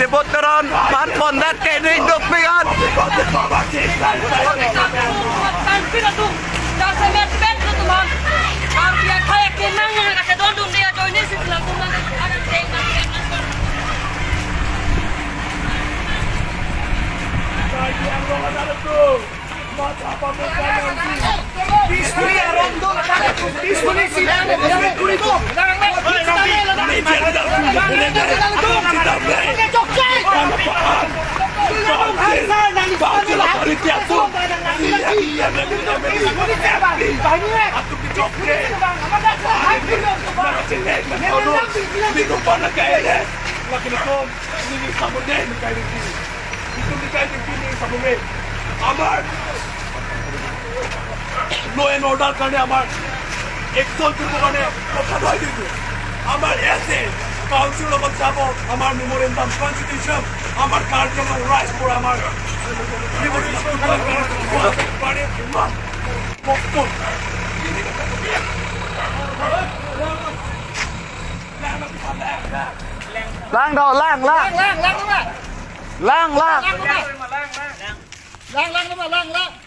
Deboteran pan dat kene hidup pian. Low and order करने एक ऐसे काउंसिल मेमोरेंडम कन्स्टिट्यूशन कार्यक्रम राइजपुर lang đâu lang lang lang lang lang lang lang lang lang lang